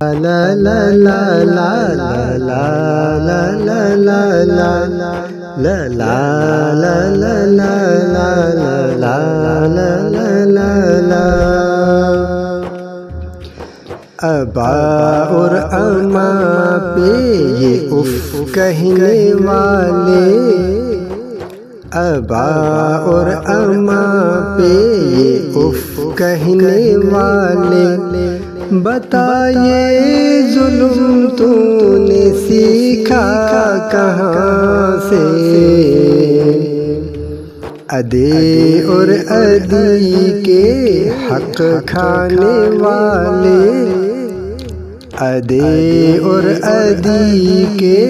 لا لا لا لا لا لا لا لا لا لا لا لا لا ابا اور اماں پہ یہ اف کہنے والے، ابا اور اماں پہ یہ اف کہنے والے، بتا یہ ظلم تو نے سیکھا کہاں سے؟ ادے اور ادی کے حق کھانے والے، ادے اور ادی کے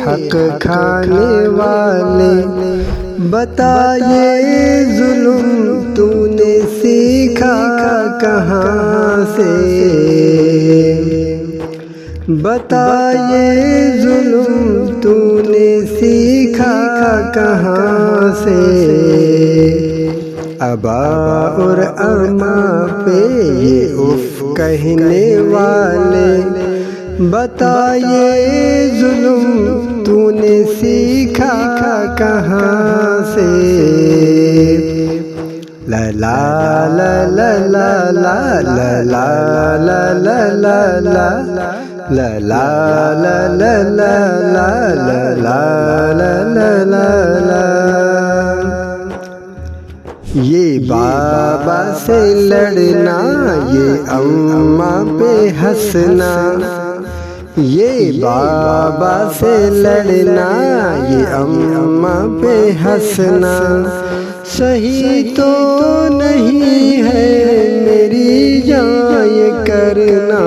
حق کھانے والے، بتا یہ ظلم تو نے سیکھا کہاں سے؟ بتا یہ ظلم تو نے سیکھا کہاں سے؟ ابا اور اماں پہ یہ اف کہنے والے، بتا یہ ظلم تو نے سیکھا کہاں سے؟ لا لا لا لا لا لا لا لا لا لا لا لا، یہ بابا سے لڑنا، یہ اماں پہ ہنسنا، یہ بابا سے لڑنا، یہ اماں پہ ہنسنا، صحیح تو نہیں ہے میری جان یہ کرنا،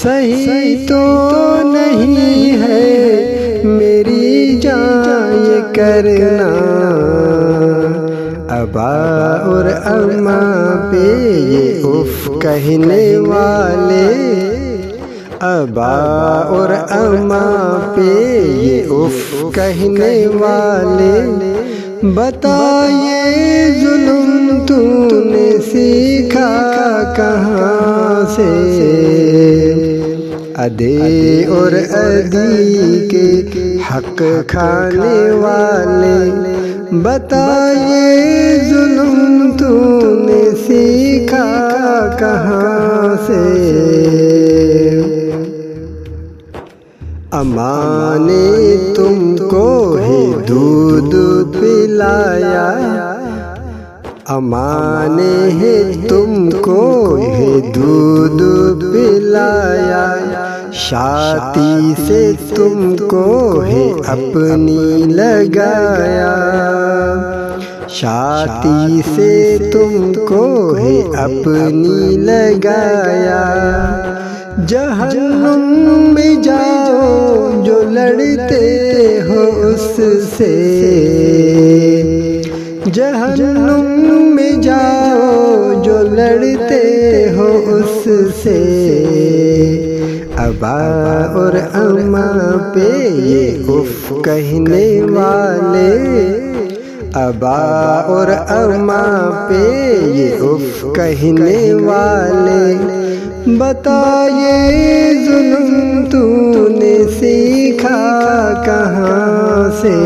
صحیح تو نہیں ہے میری جان یہ کرنا، ابا اور اماں پہ یہ اف کہنے والے، ابا اور اماں پہ یہ اف کہنے والے، بتا یہ ظلم تو نے سیکھا کہاں سے؟ ادے اور ادی کے حق کھانے والے، بتا یہ ظلم تو نے سیکھا کہاں سے؟ اماں نے تم کو ہے دودھ پلایا، اماں نے ہے تم کو ہے دودھ پلایا، شاطی سے تم کو ہے اپنی لگایا، شاطی سے تم کو ہے اپنی لگایا، جہنم میں جاؤ جو لڑتے ہو اس سے، جہنم میں جاؤ جو لڑتے ہو اس سے، ابا اور اماں پہ یہ اف کہنے والے، ابا اور اماں پہ یہ اف کہنے والے، بتا یہ ظلم تو نے سیکھا کہاں سے؟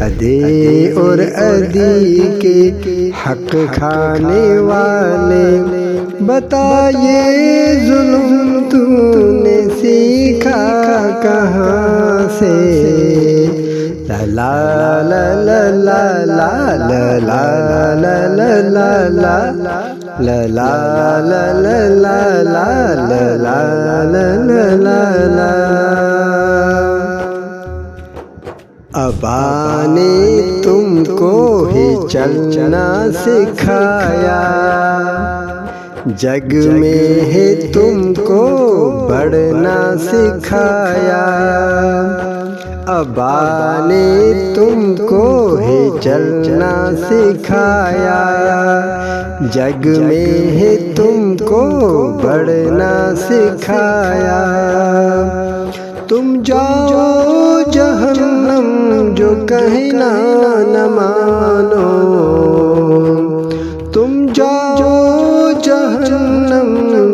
ادے اور ادی کے حق کھانے والے، بتا یہ ظلم تو نے سیکھا کہاں سے؟ لا لا لا لا لا لا لا لا لا لا لا، ابا نے تم کو ہے چلنا سکھایا، جگ میں ہے تم کو بڑھنا سکھایا، ابا نے تم کو ہے چلنا سکھایا، جگ میں ہے تم کو بڑھنا سکھایا، تم جاؤ جہنم جو کہنا نہ مانو، تم جاؤ جہنم